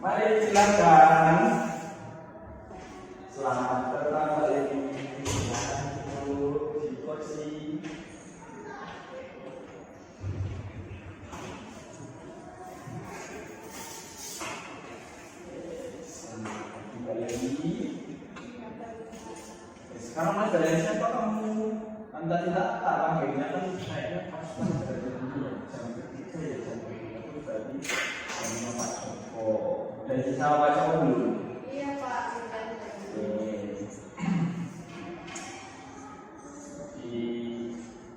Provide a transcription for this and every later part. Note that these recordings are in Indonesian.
Mari silakan. Selamat datang kembali di kursi. Sekarang mas dari siapa kamu? Anda tidak tak panggilnya kan kayaknya pas dari dulu jam ketiga ya jam itu berarti sama Pak Joko. Dan sama Pak Joko dulu. Iya Pak.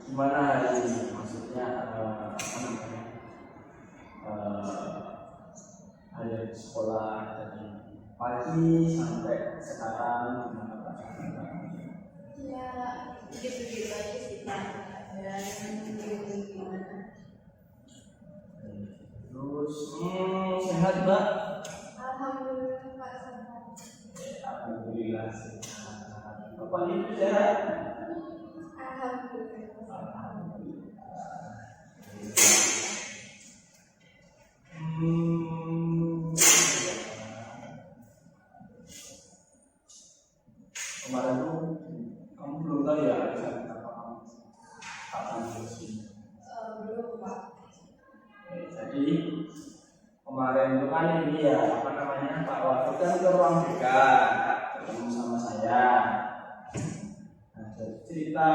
Gimana hari ini? Maksudnya apa namanya? Hari sekolah dari pagi sampai sekarang gimana Pak? Ya, begitu-begitu aja sih Pak. Dan gimana? Terus sehat Mbak? Alhamdulillah Pak sehat. Alhamdulillah sehat. Bapak ibu sehat? Alhamdulillah. Kemarin tuh kamu belum tahu ya saya minta kapan sini. Belum Pak. Jadi kemarin itu kan ini ya apa namanya Pak Wahid kan ke ruang BK ketemu sama saya. Nah, jadi cerita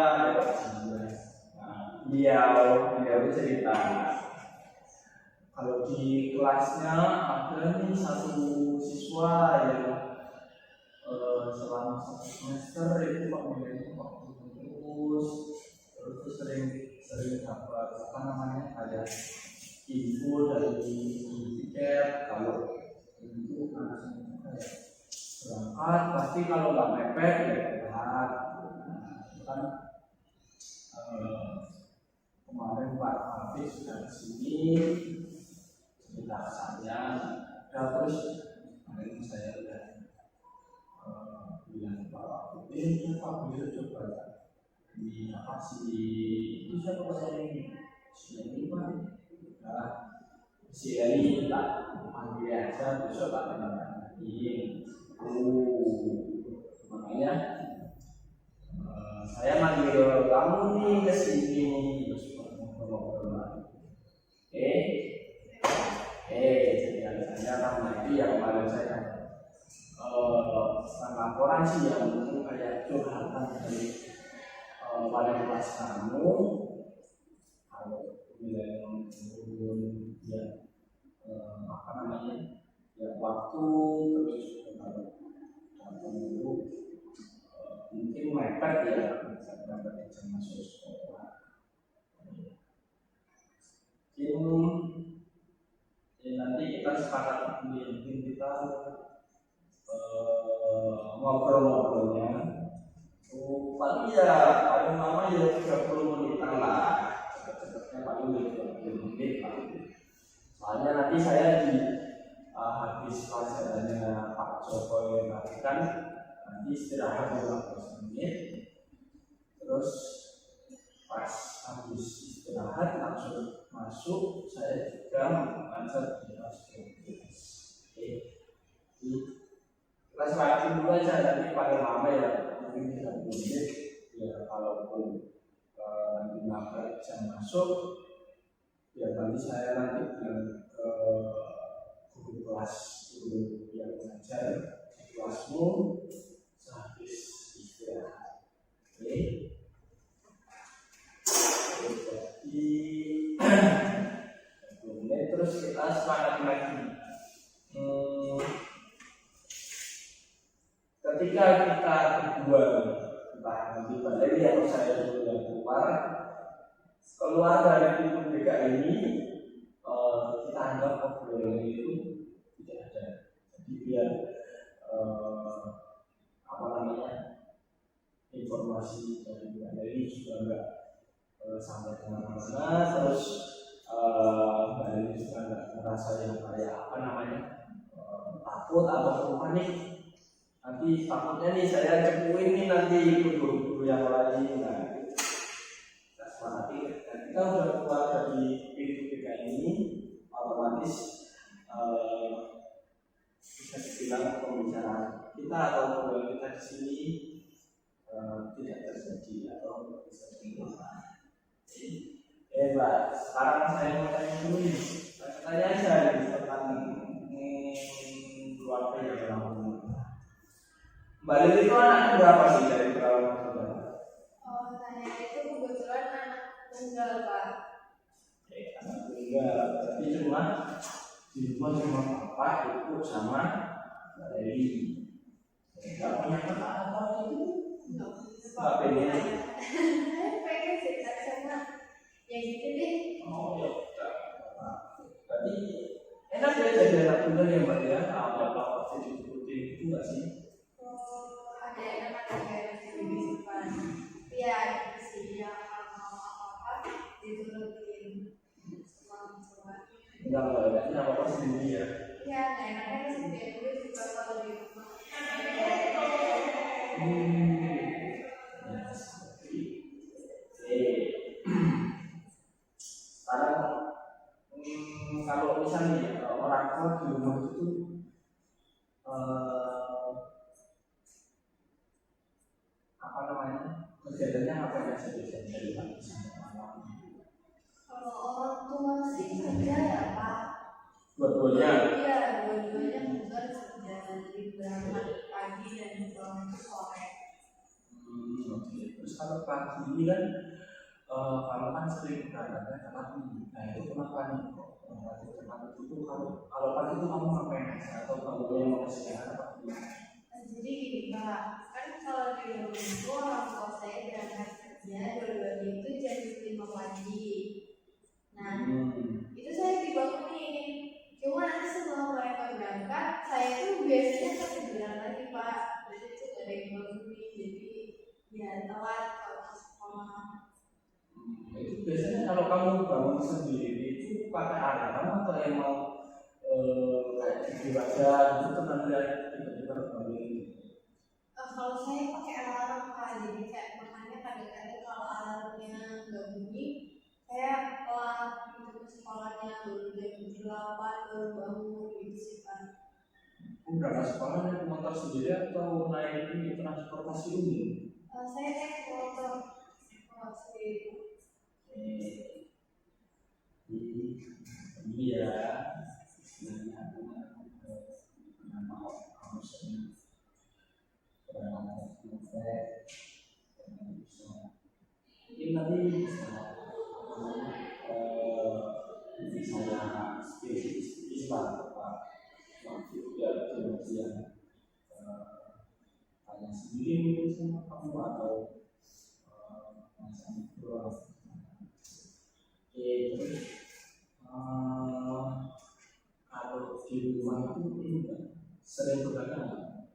beliau cerita kalau di kelasnya ada nih satu siswa yang selama satu semester itu Pak nilainya terus sering dapat apa namanya ada info dari tiket kalau itu anaknya berangkat pasti kalau nggak mepet ya telat. Kan kemarin Pak Hafiz sudah di sini cerita saya terus kemarin saya udah bilang Pak Hafiz ini Pak bisa coba di apa sih itu saya saya ini Pak si Eli tak panggil aja besok tak kenal-kenalin. Makanya saya manggil kamu nih ke sini jadi alasannya karena itu yang kemarin saya laporan sih yang mungkin kayak curhatan dari pada kelas kamu kalau nilai turun ya apa namanya ya waktu terus kalau dulu mungkin mepet ya sampai jam masuk sekolah. Mungkin nanti kita sepakat mungkin kita ngobrol-ngobrolnya paling ya paling lama ya 30 menitan lah cepetnya paling 30 menit soalnya nanti saya di habis pelajarannya Pak Joko yang kan nanti istirahat 15 menit terus pas habis istirahat langsung masuk saya juga mengajar di kelas 12. Kelas waktu dulu aja nanti paling lama ya mungkin 30 menit ya kalaupun nanti maka jam masuk ya nanti saya nanti ke guru kelas guru yang mengajar di kelasmu sehabis istirahat. Oke. Jadi 20 menit terus kita sepakat lagi. Ketika kita berdua entah nanti Pak atau saya dulu yang keluar dari pintu BK ini kita anggap obrolan itu tidak ada. Jadi biar apa namanya informasi dari Mbak Leli juga enggak sampai kemana-mana terus Mbak Leli juga enggak merasa yang kayak apa namanya takut atau panik. Nanti takutnya nih saya cepuin nih nanti guru-guru yang lain. Nah, kita sudah keluar dari pintu BK ini otomatis kita atau program kita di sini tidak terjadi atau bisa dilakukan. Mbak, sekarang saya mau tanya dulu nih, tanya aja tentang keluarga yang dalam rumah. Mbak Lili itu anaknya berapa sih dari perawan saudara? Oh, saya itu kebetulan anak tunggal, Pak. Anak tunggal, tapi cuma di rumah cuma papa, ibu sama Mbak Lili. Enggak punya kakak apa itu? Enggak pengen. Saya pengen sih, sama yang gitu deh. Oh ya, berarti enak ya jadi anak tunggal ya Mbak ya? Apa pasti diikuti itu nggak sih? Ada yang kayak gitu kan. Ya, itu sih yang mau apa-apa diturutin sama orang tua. Enggak, ini apa-apa sendiri ya? Ya, enaknya sendiri gue juga kalau di rumah. Sekarang kalau misalnya orang tua di rumah itu apa namanya kegiatannya apa yang biasanya dari pagi sampai malam? Kalau orang tua sih kerja ya, Pak. Dua-duanya. Iya, dua-duanya bukan kerja dari berangkat pagi dan pulang sore. Oke. Terus kalau pagi ini kan kalau kan sering berangkatnya ke pagi. Nah itu kenapa nih kok pagi itu kalau pagi itu kamu ngapain aja atau kamu yang mau istirahat apa gimana? Jadi gini, Pak, kan kalau di rumah itu orang tua saya berangkat kerja dua-duanya itu jam 5 pagi. Nah, itu saya dibangunin. Cuma nanti setelah mereka berangkat, saya tuh biasanya ketiduran lagi, Pak. Jadi itu gak ada yang bangunin, jadi ya telat kalau ke sekolah. Itu biasanya kalau kamu bangun sendiri itu pakai alarm atau yang mau kayak tidur aja gitu kan nanti tiba-tiba bangun. Kalau saya pakai alarm, Pak, jadi kayak makanya kadang-kadang kalau alarmnya nggak bunyi, saya telat gitu ke sekolahnya baru jam 8 baru bangun gitu sih, Pak. Berangkat sekolah naik motor sendiri atau naik ini transportasi umum? Saya naik motor sendiri. Iya, istilahnya nama harusnya berangkat mungkin nanti misalnya spesifik Pak ya yang tanya sendiri mungkin sama kamu atau macam itu. Terus kalau di rumah itu enggak sering berdagang nggak?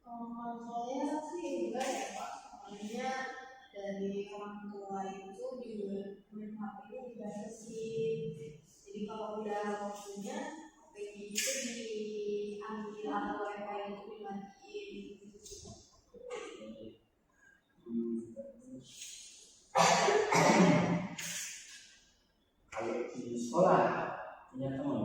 Kalau saya sih enggak ya, Pak. Soalnya dari orang tua itu juga main HP nya dibatasin. Jadi kalau udah waktunya HP itu diambil atau wifi itu dimatiin. Kalau di sekolah punya teman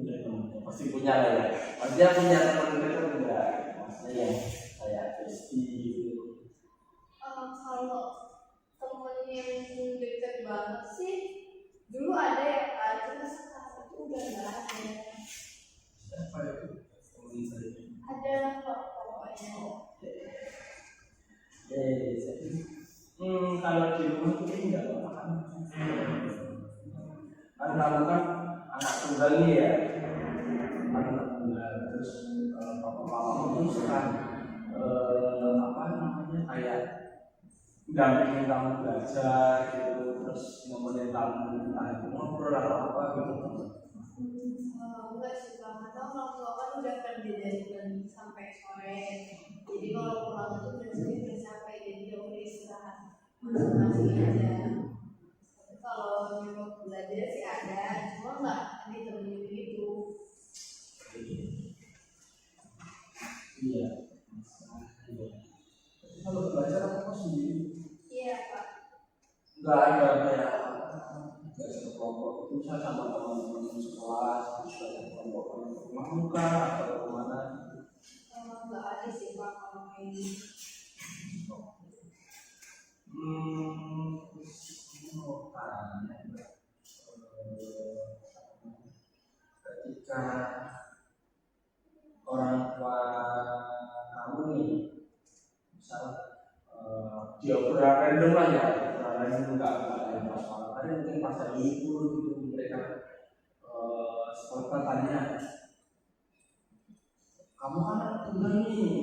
ya, pasti punya lah ya. Maksudnya punya teman itu enggak? Maksudnya yang kayak besti gitu. Kalau temen yang deket banget sih dulu ada ya, Pak. Cuma sekarang itu udah nggak ada. Siapa itu teman saya? Ada kok pokoknya. Jadi kalau di rumah itu enggak apa-apa kan kamu kan anak tunggal nih ya, anak tunggal terus papa itu suka apa namanya kayak dampingin kamu belajar gitu, terus nemenin kamu entah itu ngobrol atau apa gitu. Enggak sih, Bang. Atau orang tua kan udah kerja dari pagi sampai sore. Jadi kalau pulang itu biasanya udah capek, jadi ya udah istirahat masing-masing aja. Tapi kalau nyuruh belajar sih ada, cuma nggak ditemenin gitu. Iya. Kalau belajar apa sendiri? Iya, Pak. Nggak ada kayak belajar kelompok itu saya sama teman-teman sekelas, terus belajar kelompok rumah muka atau kemana? nggak ada sih Pak kalau kayak gitu. Terus mau tanya, ketika orang tua kamu nih, misal dia obrolan random lah ya, obrolan random nggak ada yang masalah, ada mungkin pas lagi libur gitu mereka sekolah tanya, kamu anak tunggal nih,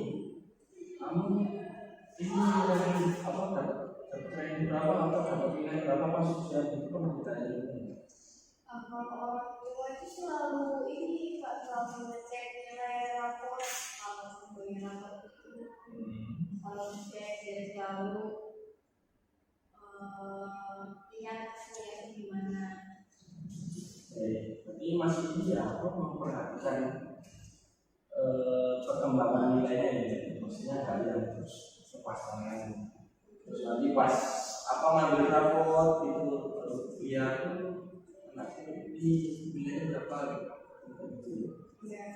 kamu ini lagi apa dapat training berapa atau dapat nilai berapa pas ujian itu pernah ditanya gitu. Kalau orang tua itu selalu ini Pak, selalu ngecek nilai rapor kalau punya rapor itu. Kalau cek dia selalu lihat hasilnya gimana. Tapi masih ini ya, aku memperhatikan perkembangan nilainya ini, maksudnya kalian terus sepasangan, terus nanti pas apa ngambil raport itu lihat anaknya di nilainya berapa gitu. Ya.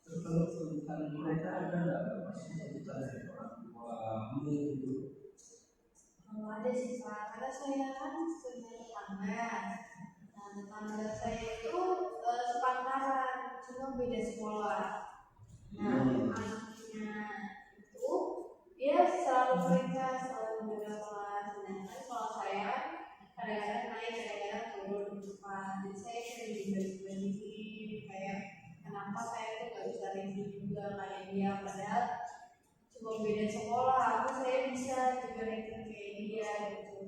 Terus kalau tuntutan mereka ada nggak maksudnya tuntutan dari orang tuamu gitu? Kalau ada sih Pak, karena saya kan punya tetangga. Nah, tetangga saya itu sepantaran, cuma beda sekolah. Nah, anaknya itu dia selalu mereka selalu beda kelas. Sedangkan kalau saya kadang-kadang naik, kadang-kadang turun di depan. Jadi saya sering dibanding-bandingin kayak kenapa saya tuh nggak bisa ranking juga kayak dia, padahal cuma beda sekolah, aku saya bisa juga ranking kayak dia gitu.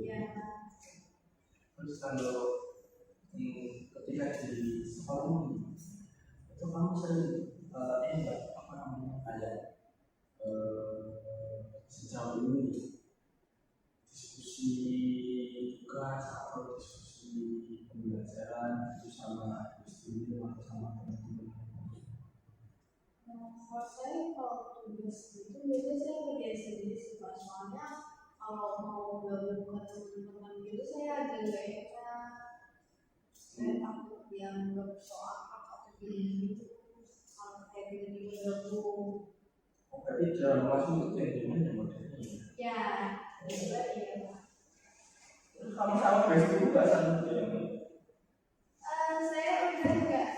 Ya. Terus kalau ketika di sekolah itu kamu sering apa namanya kayak sejauh ini diskusi tugas atau diskusi pembelajaran itu sama istri atau sama teman-teman. Kalau saya kalau tugas itu biasanya saya kerjain sendiri sih Pak, soalnya kalau mau gabung ke teman-teman gitu saya agak nggak enak. Saya takut dianggap soal atau gini gitu. Kalau kayak gini gabung. Berarti dalam kelas itu kayak gimana modelnya? Ya, juga iya Pak. Terus kamu sama besti juga sama dia? Saya udah nggak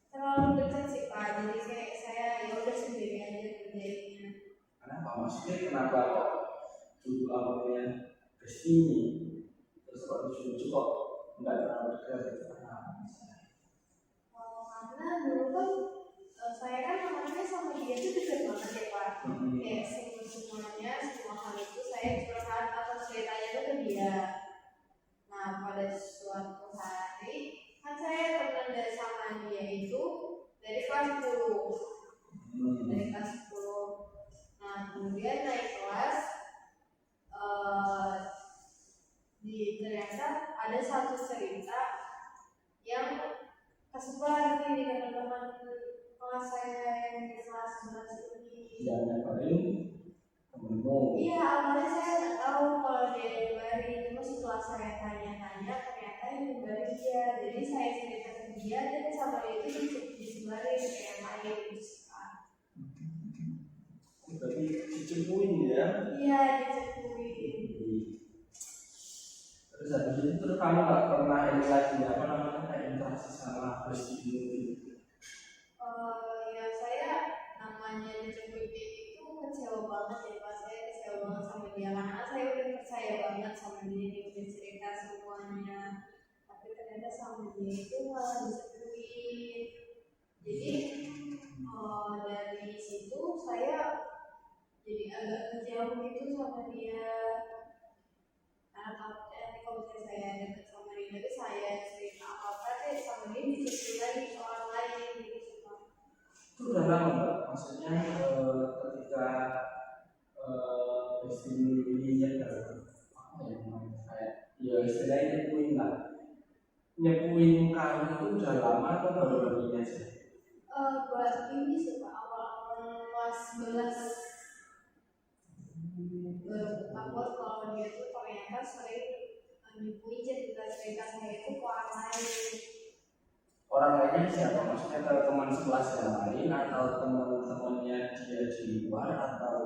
terlalu dekat sih Pak, jadi saya ya udah sendiri aja kerjainnya. Kenapa maksudnya kenapa kok dulu awalnya besti ini terus kok lucu kok nggak terlalu dekat gitu karena Karena dulu kan saya kan namanya sama dia itu dekat banget ya Pak. Kayak semuanya semua hal itu saya curhat atau ceritanya itu ke dia. Nah pada suatu hari kan saya teman sama dia itu dari kelas 10. Dari kelas 10. Nah kemudian naik kelas ternyata ada satu cerita yang kesebar nih di teman-teman kelas saya yang di kelas 11 ini. yang paling temenmu. Iya, awalnya saya nggak tahu kalau dia nyebarin, cuma setelah saya tanya-tanya ternyata yang nyebarin dia. Jadi saya cerita ke dia dan sama dia itu disebarin ke yang lain gitu. Berarti dicepuin ya? Iya, dicepuin. Terus habis itu terus kamu nggak pernah ini lagi apa namanya kayak interaksi sama besti gitu? Ya saya namanya dicepuin itu kecewa banget ya Pak, saya kecewa banget sama dia karena saya udah percaya banget sama dia, dia udah cerita semuanya, tapi ternyata sama dia itu malah dicepuin. Jadi dari situ saya jadi agak ngejauh gitu sama dia. Karena kalau misalnya saya dekat sama dia, tapi saya cerita apa-apa deh sama dia dicepuin lagi ke orang lain gitu. Itu udah lama nggak? Maksudnya ketika besti ini ya apa ya namanya kayak ya istilahnya nyepuin kamu itu udah lama atau baru-baru ini aja? Buat ini sih Pak, awal-awal kelas 11 baru kalau dia tuh ternyata sering nyepuin cerita-cerita saya itu ke orang lain. orang lainnya siapa? Maksudnya ke teman sekelas yang lain atau teman-temannya dia di luar atau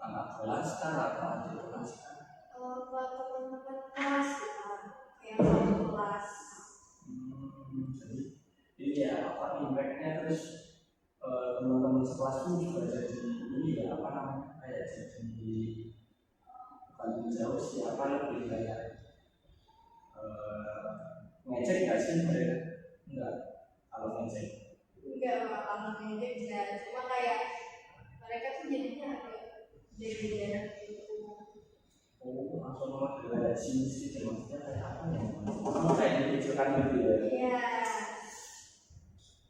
anak kelas kan atau adik kelas kan? Buat teman-teman kelas ya, yang satu kelas. Jadi ini ya apa impactnya terus teman-teman sekelas pun juga jadi ini ya apa namanya kayak jadi bukan jauh siapa lebih kayak ngecek nggak sih mereka? Enggak, kalau ngecek Enggak bakal ngejek ya, cuma kayak mereka tuh jadinya agak jadi jarak gitu. oh langsung malah gradasi sih maksudnya kayak apa ya? Kamu kayak dikecilkan gitu ya? Iya.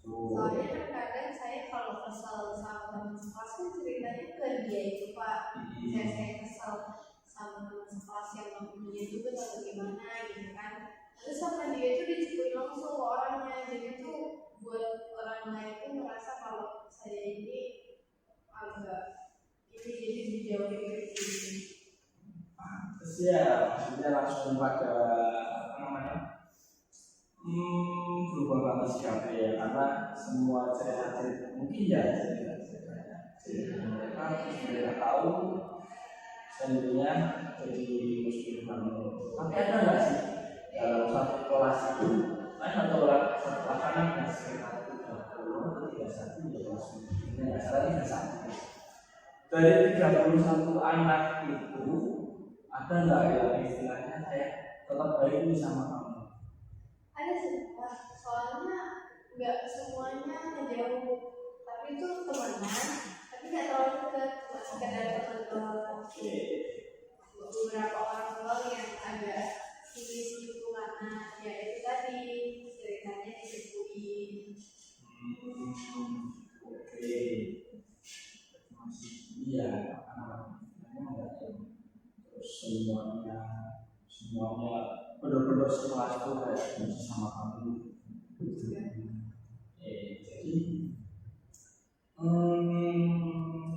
Oh. Soalnya kan kadang saya kalau kesal sama teman sekelas kan ceritanya ke dia itu Pak. Saya kesal sama teman sekelas yang mempunyai juga atau gimana gitu kan. Terus sama dia itu dicekuin langsung ke orangnya, jadi tuh buat orang lain tuh merasa kalau saya ini agak ini jadi dijauhin gitu. Terus ya maksudnya langsung pada apa namanya berubah banget sikapnya ya karena semua cerita-cerita mungkin ya cerita mereka terus mereka tahu selanjutnya jadi muslim banget. Tapi ada nggak sih dalam satu kelas itu kan satu kelas kan ada sekitar 30 atau 31 ya kelas ini nggak salah 31. Dari 31 anak itu ada nggak yang istilahnya kayak tetap baik nih sama kamu? Ada sih Pak, soalnya nggak semuanya ngejauh, tapi itu temenan, tapi nggak terlalu dekat, cuma sekedar teman doang. Beberapa orang doang yang agak sisi mana, ya itu tadi ceritanya disebutin. Oke, masih iya namanya terus semuanya benar-benar sekelas tuh kayak benci sama kamu. Jadi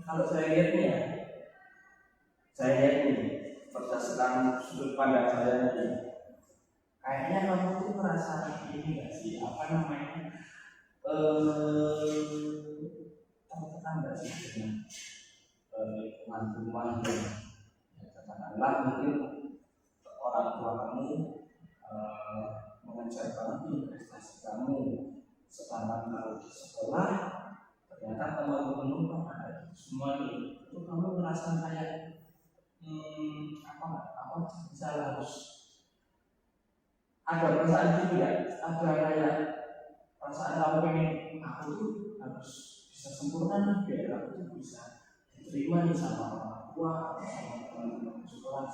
kalau saya lihat nih ya, saya lihat nih berdasarkan sudut pandang saya nih, kayaknya kamu tuh merasa ini nggak sih apa namanya tertekan nggak sih dengan lingkungan yang katakanlah mungkin orang tua kamu mengejar banget nih prestasi kamu sekarang kalau di sekolah ternyata teman-teman ada semua nih itu kamu merasa kayak apa bisa harus ada perasaan gitu ya ada kayak perasaan kamu pengen aku tuh harus bisa sempurna nih biar aku tuh bisa diterima nih sama orang tua atau sama teman-teman sekolah.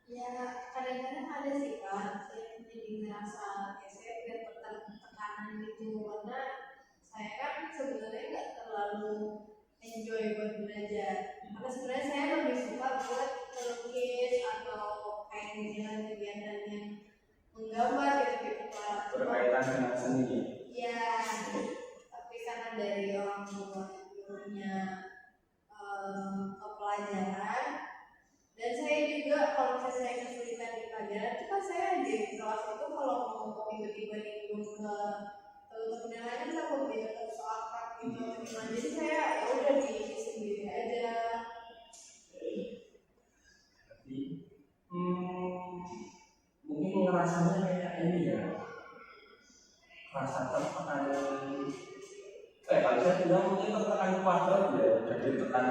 Ya kadang-kadang ada sih Kak, saya jadi ngerasa ya saya biar tekanan gitu karena saya kan sebenarnya nggak terlalu enjoy buat belajar karena sebenarnya saya lebih suka buat melukis atau kayak kegiatan yang menggambar gitu Pak. Berkaitan dengan seni. Ya, tapi karena dari orang tua punya pelajaran dan saya juga kalau misalnya saya kesulitan di pelajaran itu kan saya di kelas itu kalau mau tiba-tiba nyinggung ke teman-teman yang lain saya mau belajar terus soal gitu gimana jadi saya ya udah di sendiri aja. Jadi mungkin ngerasanya kayak ini ya rasa tertekan kalau saya bilang mungkin tertekan keluarga ya jadi tekan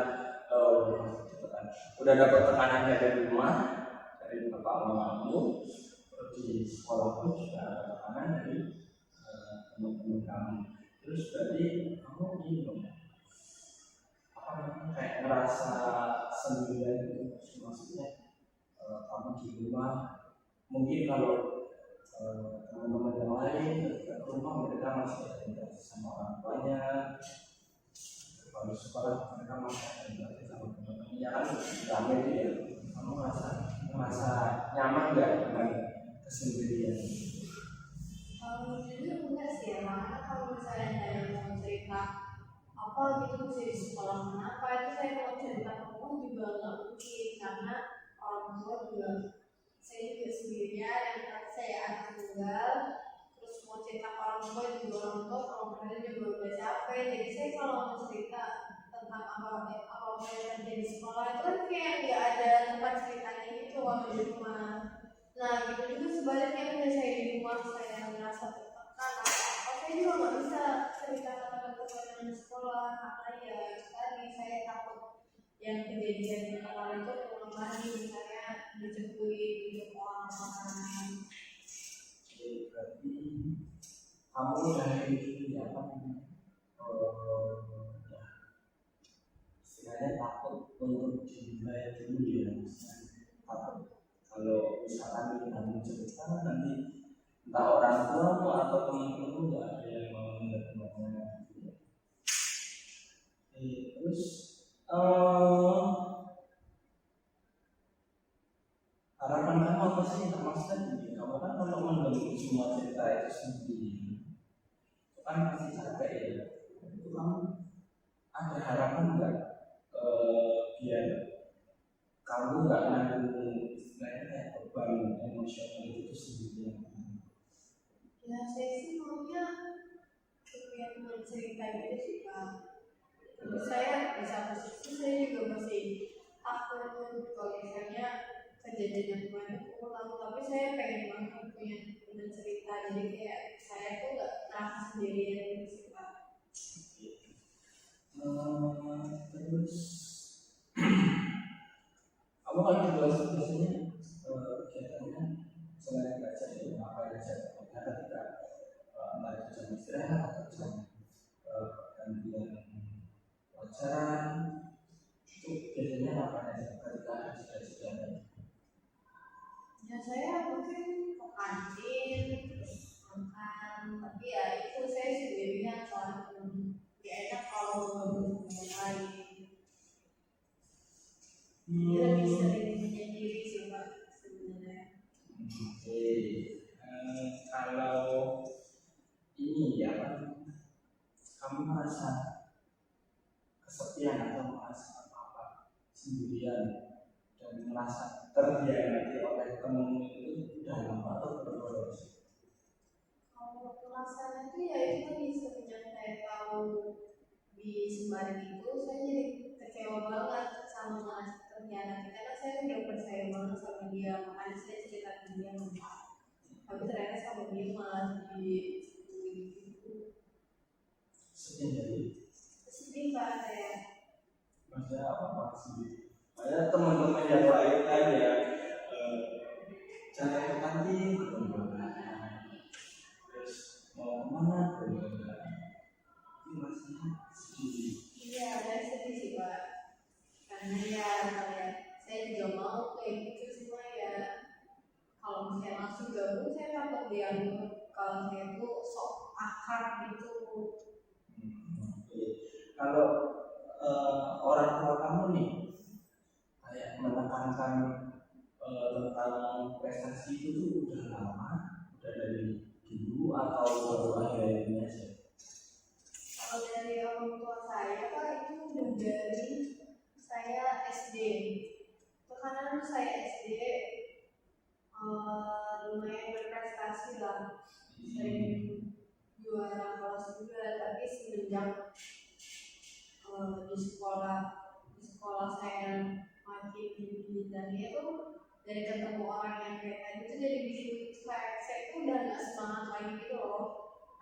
udah dapat tekanan dari rumah dari bapak mamamu di sekolah pun juga ada tekanan dari teman-teman kamu terus berarti kamu ini dong apa namanya kayak ngerasa sendirian gitu maksudnya kamu di rumah mungkin kalau teman-teman yang lain ke rumah mereka masih ada interaksi sama orang tuanya kalau sekolah mereka masih ada interaksi sama teman-temannya kan rame dia kamu merasa nyaman nggak dengan kesendirian? Jujur enggak sih ya, karena kalau misalnya saya mau cerita apa gitu mesti di sekolah kenapa itu saya mau cerita ke rumah juga nggak mungkin karena orang tua juga saya juga sendirian dan saya anak tunggal terus mau cerita ke kerja di sekolah itu kan kayak nggak ada tempat ceritanya gitu waktu di rumah. Nah gitu juga sebaliknya ketika saya di rumah saya merasa tertekan apa saya juga nggak bisa cerita ke teman-teman di sekolah karena ya tadi saya takut yang kejadian di kemarin itu terulang lagi misalnya dicepuin di orang-orang. Berarti kamu dari apa ya, istilahnya takut untuk dinilai dulu ya, takut kalau misalkan kita mau cerita nanti entah orang tuamu atau teman-temanmu nggak ada yang mau menerima. Terus harapan kamu apa sih untuk masa depan? Kamu kan kalau mendengar semua cerita itu sendiri, itu kan pasti capek ya. Itu kamu ada harapan nggak biar kamu nggak nanggung istilahnya kayak beban emosional itu sendiri? Ya saya sih maunya kemudian bercerita gitu sih Pak. Terus saya di satu sisi saya juga masih takut kalau misalnya kejadian yang kemarin ulang, tapi saya pengen banget punya teman cerita jadi kayak saya tuh nggak merasa sendirian gitu sih Pak. Terus kamu kalau di kelas biasanya kegiatannya selain belajar itu apa aja? Karena kita entah itu jam istirahat atau jam gantian pelajaran itu biasanya apa aja ketika ada jeda-jeda? Ya saya mungkin ke kantin terus makan, tapi ya itu saya sendirian soalnya gak enak kalau ngomong dengan lain. Dia lebih sering menyendiri sih Pak sebenarnya. Oke, kalau ini ya kamu merasa kesepian atau merasa apa sendirian dan merasa terhianati oleh temanmu itu udah lama atau baru-baru sih? Kalau perasaan itu ya itu tadi semenjak saya tahu di Sembarang itu saya jadi kecewa banget sama Mas terhianati karena saya udah percaya banget sama dia, makanya saya cerita ke dia tapi ternyata sama dia malah di gitu. Sedih jadi Sedih Pak saya. maksudnya apa sih? Ada teman-teman yang lain kan ya jangan ke kantin berlomba, terus mau kemana berlomba, itu rasanya sedih. Iya saya sedih sih Pak karena ya kayak saya juga mau kayak gitu cuma ya kalau misalnya langsung gabung saya takut dianggap kalau saya tuh sok akrab gitu. Oke. Kalau orang tua kamu nih kayak menekankan tentang prestasi itu tuh udah lama, udah dari dulu atau baru akhir ini aja? Kalau dari orang tua saya Pak itu udah dari saya SD. Karena saya SD lumayan berprestasi lah, sering juara kelas juga, tapi semenjak di sekolah saya makin dan itu dari ketemu orang yang kayak tadi itu jadi bikin saya itu udah nggak semangat lagi gitu loh,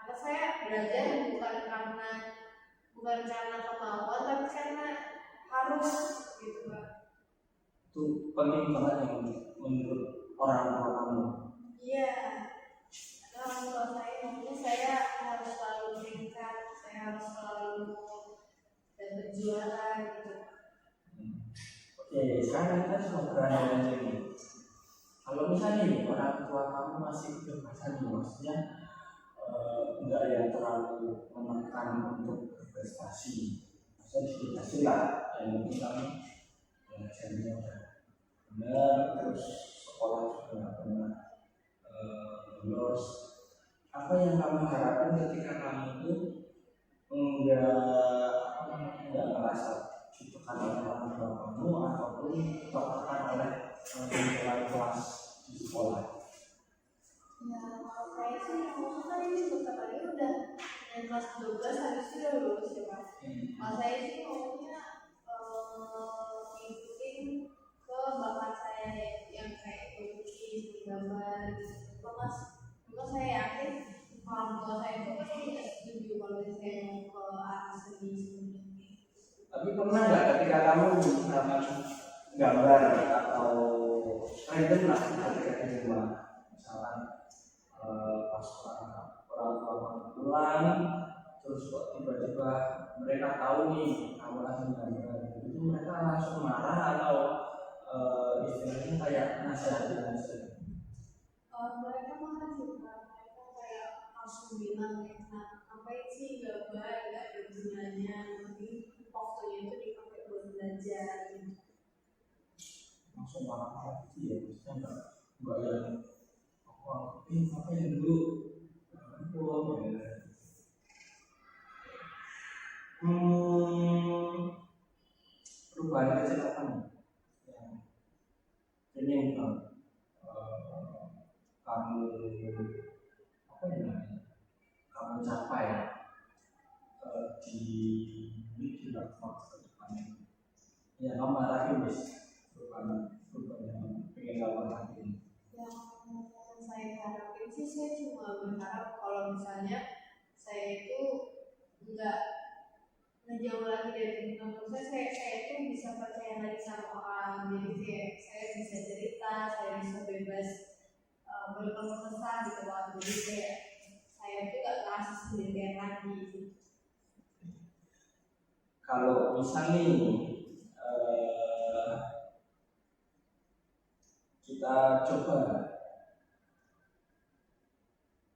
karena saya belajar bukan karena kemauan tapi karena harus gitu Pak. Itu penting banget yang menurut orang tua kamu. Iya, karena orang tua saya maunya saya harus selalu meningkat, saya harus selalu dapat juara gitu. Oke, sekarang kita sudah berada nih. Kalau misalnya nih, orang tua kamu masih kebebasan nih, maksudnya enggak yang terlalu menekan untuk berprestasi, maksudnya dikasih lah yang penting kamu belajarnya udah benar, terus sekolah juga benar lulus. Apa yang kamu harapkan ketika kamu itu enggak merasa ditekan oleh orang tua kamu ataupun tertekan oleh nilai kelas di sekolah? Ya, kalau saya sih mau kan ini bentar lagi udah yang kelas 12 habis itu udah lulus ya Pak. Kalau saya sih maunya gambar. Maka saya yakin orang tua saya itu pasti tidak setuju kalau saya mau ke arah seni sebenarnya. Tapi pernah nggak ketika kamu misalkan gambar atau random lah ketika di rumah, misalkan pas orang tua pulang, terus kok tiba-tiba mereka tahu nih kamu lagi gambar, itu mereka langsung marah atau istilahnya kayak nasihatin aja? Mereka marah juga, mereka kayak langsung bilang ngapain sih gambar, nggak ada gunanya, nanti waktunya itu dipakai buat belajar gitu. Langsung marah-marah gitu ya, maksudnya nggak yang ngapain dulu perubahan kecil apa nih yang ini kamu apa namanya kamu capai di waktu ke depannya ya kamu marahin bis perubahan yang pengen kamu marahin. Yang saya harapin sih, saya cuma berharap kalau misalnya saya itu nggak ngejauh lagi dari lingkungan proses, saya itu bisa percaya lagi sama orang, jadi saya bisa cerita, saya bisa bebas berkeluh kesah gitu loh, jadi saya itu nggak merasa sendirian lagi gitu. Kalau misalnya kita coba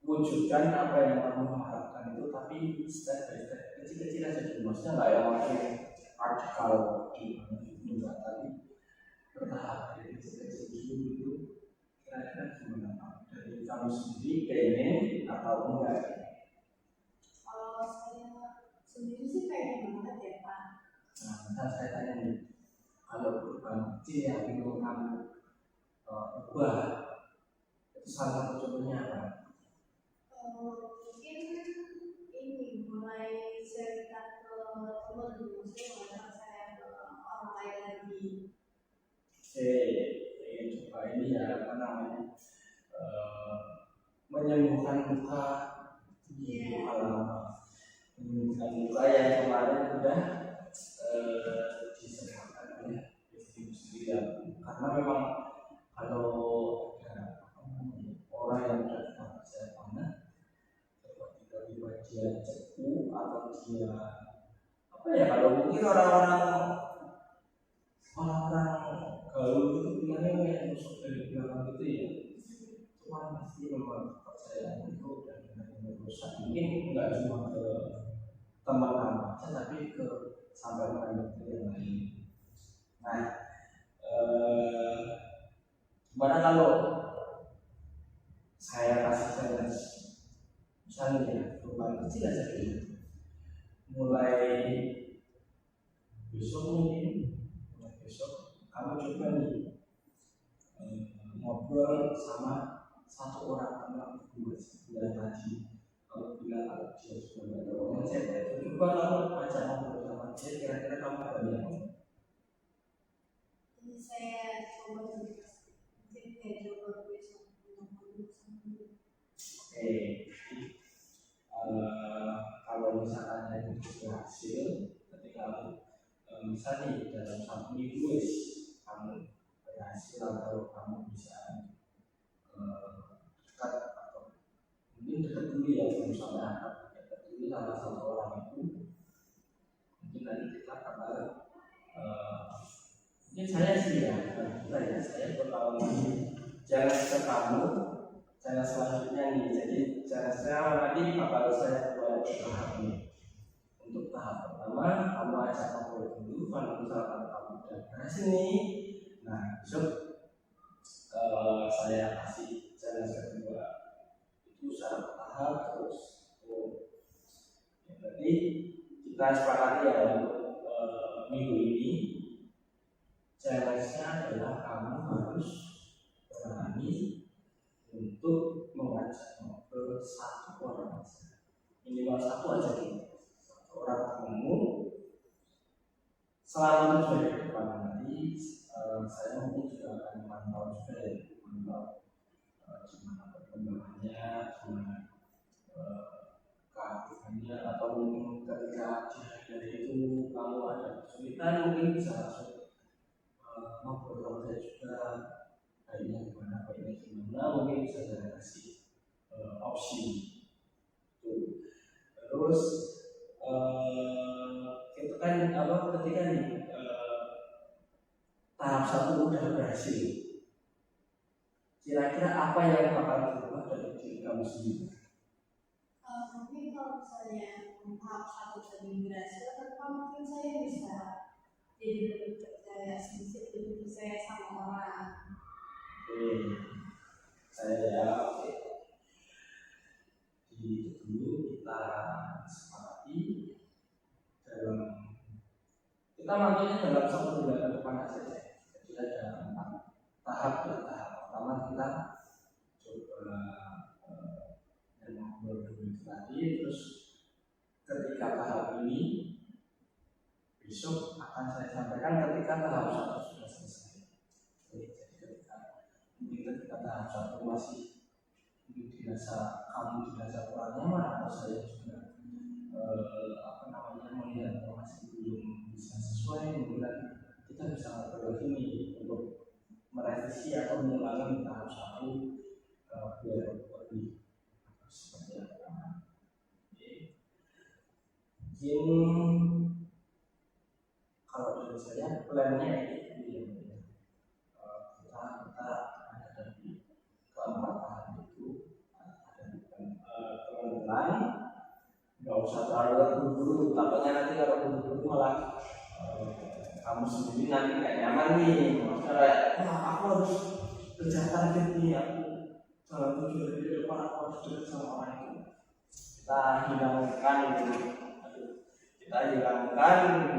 wujudkan apa yang kamu harapkan itu, tapi step by step kecil-kecil aja dulu, maksudnya nggak yang langsung radikal juga, tapi bertahap dari kecil-kecil dulu itu kira-kira gimana Pak? Dari kamu sendiri pengen atau enggak? Kalau saya sendiri sih pengen banget ya Pak. Nah, misal saya tanya nih, kalau perubahan kecil yang ingin kamu ubah, itu salah satu contohnya apa? Mungkin ini mulai cerita ke teman, maksudnya mengajak saya ke orang lain lagi. Ingin coba ini ya apa namanya menyembuhkan luka di luka lama, menyembuhkan luka yang kemarin sudah disembuhkan oleh istrimu sendiri ya. Karena memang kalau ada orang yang sudah dapat saya panah, tiba-tiba dia cepu atau dia apa ya, kalau mungkin orang-orang gaul itu bilangnya kayak musuh dari belakang gitu ya, cuman pasti memang kepercayaan itu dan merusak, mungkin nggak cuma ke teman kamu aja tapi ke sampai orang yang lain. Nah, gimana kalau saya kasih challenge, misalnya ya perubahan kecil aja dulu, mulai besok kamu coba nih ngobrol sama satu orang teman yang tadi kalau bilang kalau dia sudah ada orang saya coba kamu ajak ngobrol sama dia, kira-kira kamu ada yang Ini saya coba mungkin saya coba besok untuk oke. Kalau misalnya itu berhasil, ketika misalnya dalam satu minggu kamu berhasil atau kamu bisa dekat atau mungkin dekat dulu ya, misalnya dekat dulu sama satu orang itu, mungkin nanti kita bakal mungkin saya sih ya, saya bakal jalan ke kamu, cara selanjutnya nih. Jadi cara saya nanti bakal saya buat tahap nih. Untuk tahap pertama kamu ajak ngobrol dulu, kalau misalkan kamu udah berhasil nih, nah besok saya kasih jalan kedua, itu secara bertahap terus. Ya, berarti kita sepakati ya untuk minggu ini challenge-nya adalah kamu harus berani untuk mengajak ngobrol satu orang saja, minimal satu aja dulu, satu orang kamu selama tujuan ke depan. Nanti saya mungkin juga akan memantau juga ya, memantau bisa saya kasih opsi. Tuh. Terus itu kan ketika nih tahap 1 udah berhasil, kira-kira apa yang bakal berubah dari diri kamu sendiri? Mungkin kalau misalnya tahap 1 tadi berhasil, tentu mungkin saya bisa jadi lebih percaya, sedikit lebih percaya sama orang. Oke, oke. Jadi itu dulu kita sepakati dalam kita makanya dalam 1 bulan ke depan saja. Jadi ada 4 tahap ya. Tahap pertama kita coba ngobrol dulu tadi, terus ketika tahap ini besok akan saya sampaikan ketika tahap 1 sudah selesai. Jadi ketika tahap 1 masih kamu dirasa kurang nyaman atau saya juga melihat masih belum bisa sesuai, mungkin kita bisa ngobrol ini untuk merevisi atau mengulangi tahap 1 biar lebih seperti apa. Mungkin kalau dari saya plannya ini kita ada di keempat tahap itu, ada di teman-teman nggak usah terlalu terburu-buru, takutnya nanti kalau terburu-buru malah kamu sendiri nanti nggak nyaman nih. Maksudnya aku harus kejar target nih, aku dalam 7 hari ke depan aku harus dekat sama orang itu. Kita hilangkan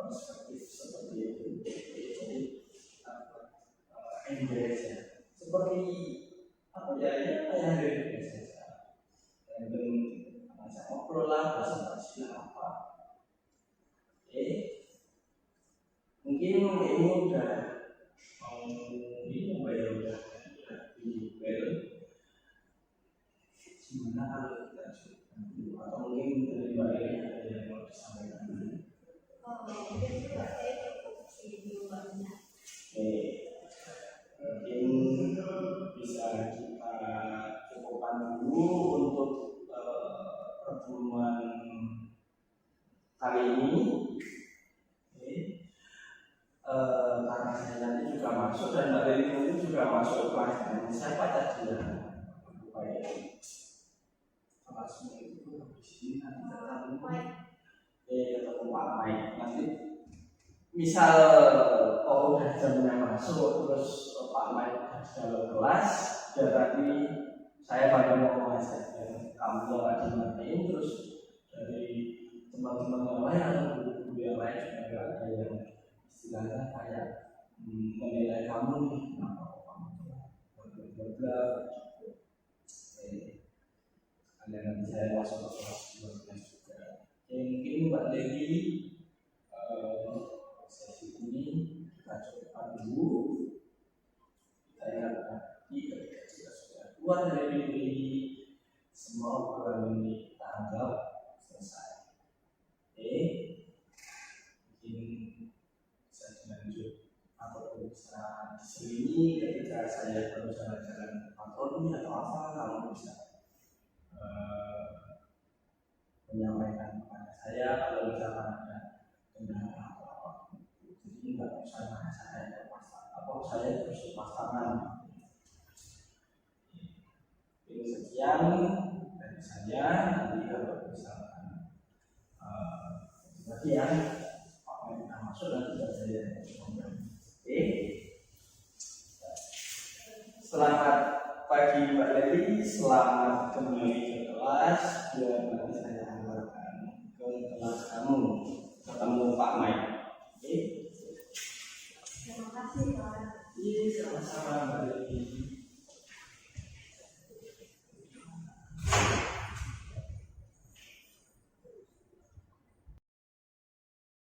perspektif seperti itu. Jadi engage ya, seperti dari biasa saja. Dan macam ngobrol lah, presentasi apa. Mungkin ini udah mau udah gimana kalau kita coba, atau mungkin dari bagian ada yang mau disampaikan dulu. Mungkin juga saya cukup dulu banyak. Mungkin bisa kita cukupkan dulu untuk pertemuan kali ini. Karena saya nanti juga masuk dan Mbak Leli mungkin juga masuk kelas dengan siapa tadi ya? Kelasnya itu habis ini nanti ketemu Pak Mike. Nanti misal udah jamnya masuk, terus Pak Mike dalam kelas, berarti saya pada mau ngajak kamu yang dimatiin, terus dari teman-teman yang lain atau guru yang lain juga ada yang istilahnya kayak menilai kamu nih, kenapa kamu berbeda. Ada nanti saya masuk ke kelas 12 juga. Mungkin Mbak Leli sesi ini kita coba dulu. Kita ingatkan ketika kita sudah keluar dari video ini, semua ukuran ini kita anggap selesai. Mungkin bisa dilanjut atau bisa diselingi ketika saya baru jalan-jalan patroli atau apa, kamu bisa menyampaikan kepada saya kalau misalkan ada kendala atau apa. Jadi nggak usah saya saya terus pasangan. Ini sekian dari saya. Nanti kalau misalkan bagian apa yang kita masuk nanti sudah saya ngomong. Selamat pagi Mbak Leli, selamat kembali ke kelas.